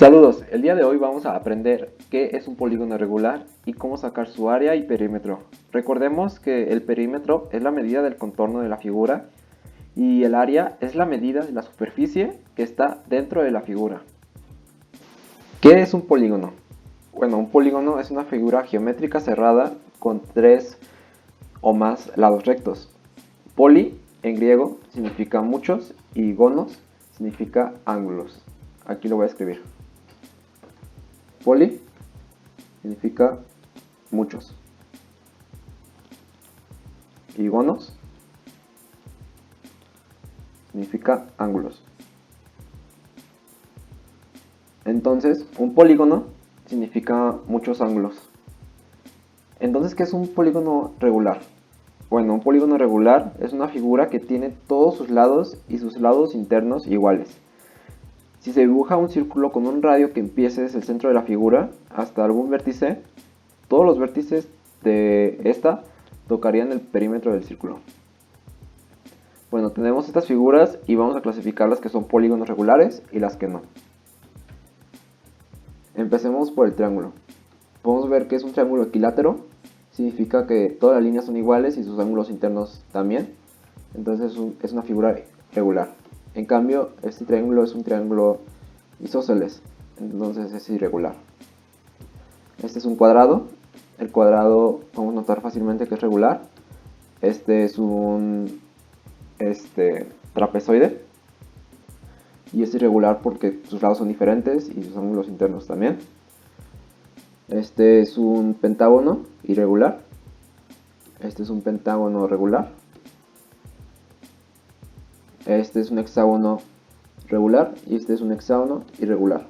Saludos, el día de hoy vamos a aprender qué es un polígono regular y cómo sacar su área y perímetro. Recordemos que el perímetro es la medida del contorno de la figura y el área es la medida de la superficie que está dentro de la figura. ¿Qué es un polígono? Bueno, un polígono es una figura geométrica cerrada con tres o más lados rectos. Poli en griego significa muchos y gonos significa ángulos. Aquí lo voy a escribir. Poli significa muchos y gonos significa ángulos. Entonces, un polígono significa muchos ángulos. Entonces, ¿qué es un polígono regular? Bueno, un polígono regular es una figura que tiene todos sus lados y sus lados internos iguales. Si se dibuja un círculo con un radio que empiece desde el centro de la figura hasta algún vértice, todos los vértices de esta tocarían el perímetro del círculo. Bueno, tenemos estas figuras y vamos a clasificar las que son polígonos regulares y las que no. Empecemos por el triángulo. Podemos ver que es un triángulo equilátero, significa que todas las líneas son iguales y sus ángulos internos también, entonces es una figura regular. En cambio, este triángulo es un triángulo isósceles, entonces es irregular. Este es un cuadrado, el cuadrado podemos notar fácilmente que es regular. Este es un trapezoide y es irregular porque sus lados son diferentes y sus ángulos internos también. Este es un pentágono irregular. Este es un pentágono regular. Este es un hexágono regular y este es un hexágono irregular.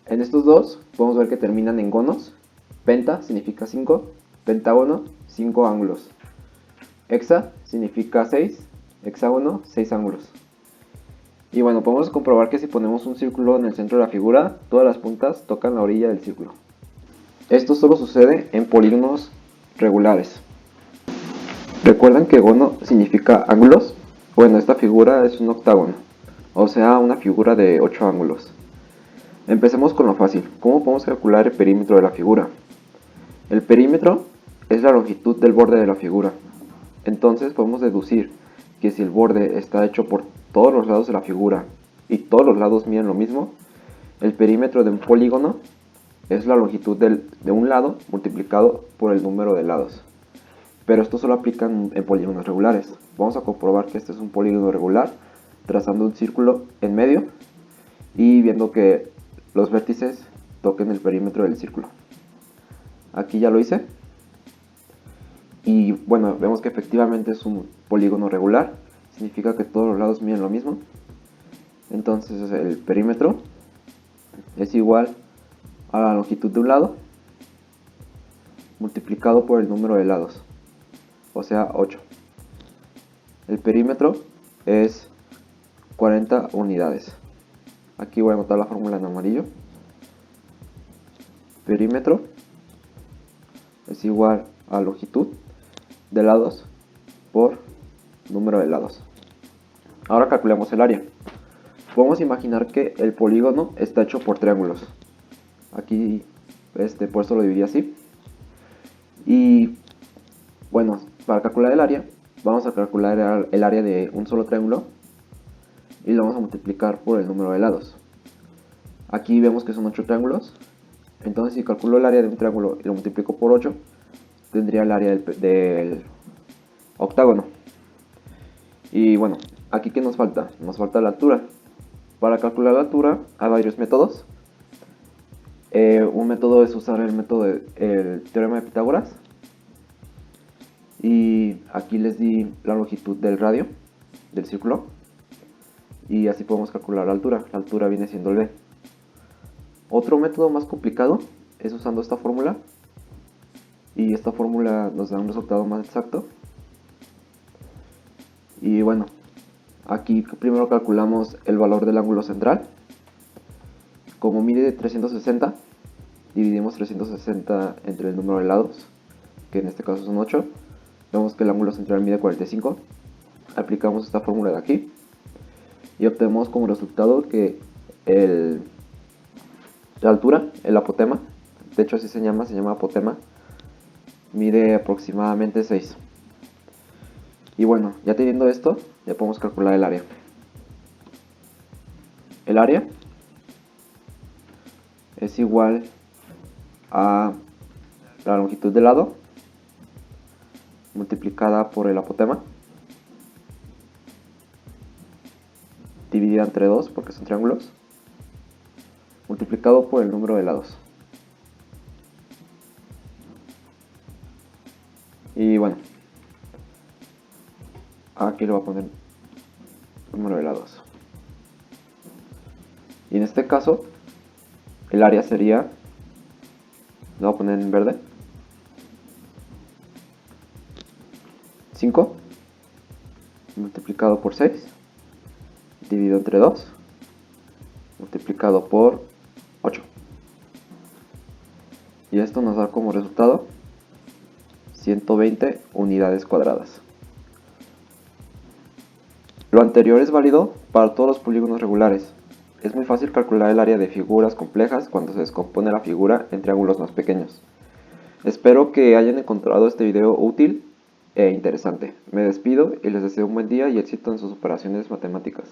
En estos dos podemos ver que terminan en gonos. Penta significa 5, pentágono 5 ángulos. Hexa significa 6, hexágono 6 ángulos. Y bueno, podemos comprobar que si ponemos un círculo en el centro de la figura, todas las puntas tocan la orilla del círculo. Esto solo sucede en polígonos regulares. ¿Recuerdan que gono significa ángulos? Bueno, esta figura es un octágono, o sea, una figura de 8 ángulos. Empecemos con lo fácil. ¿Cómo podemos calcular el perímetro de la figura? El perímetro es la longitud del borde de la figura. Entonces podemos deducir que si el borde está hecho por todos los lados de la figura y todos los lados miden lo mismo, el perímetro de un polígono es la longitud de un lado multiplicado por el número de lados. Pero esto solo aplica en polígonos regulares. Vamos a comprobar que este es un polígono regular trazando un círculo en medio y viendo que los vértices toquen el perímetro del círculo. Aquí ya lo hice. Y bueno, vemos que efectivamente es un polígono regular. Significa que todos los lados miden lo mismo. Entonces el perímetro es igual a la longitud de un lado multiplicado por el número de lados, o sea 8. El perímetro es 40 unidades. Aquí voy a anotar la fórmula en amarillo. Perímetro es igual a longitud de lados por número de lados. Ahora calculemos el área. Podemos imaginar que el polígono está hecho por triángulos. Aquí por eso lo dividí así. Y bueno, para calcular el área, vamos a calcular el área de un solo triángulo y lo vamos a multiplicar por el número de lados. Aquí vemos que son 8 triángulos. Entonces si calculo el área de un triángulo y lo multiplico por 8, tendría el área del octágono. Y bueno, aquí ¿qué nos falta? Nos falta la altura. Para calcular la altura hay varios métodos. Un método es usar el teorema de Pitágoras. Y aquí les di la longitud del radio del círculo. Y así podemos calcular la altura. La altura viene siendo el b. Otro método más complicado es usando esta fórmula. Y esta fórmula nos da un resultado más exacto. Y bueno, aquí primero calculamos el valor del ángulo central. Como mide 360, dividimos 360 entre el número de lados, que en este caso son 8. Vemos que el ángulo central mide 45. Aplicamos esta fórmula de aquí y obtenemos como resultado que la altura, el apotema, de hecho así se llama apotema, mide aproximadamente 6. Y bueno, ya teniendo esto, ya podemos calcular el área. El área es igual a la longitud del lado multiplicada por el apotema dividida entre 2 porque son triángulos multiplicado por el número de lados. Y bueno, aquí le voy a poner el número de lados. Y en este caso el área sería, lo voy a poner en verde, 5 multiplicado por 6 dividido entre 2 multiplicado por 8. Y esto nos da como resultado 120 unidades cuadradas. Lo anterior es válido para todos los polígonos regulares. Es muy fácil calcular el área de figuras complejas cuando se descompone la figura en triángulos más pequeños. Espero que hayan encontrado este video útil e interesante. Me despido y les deseo un buen día y éxito en sus operaciones matemáticas.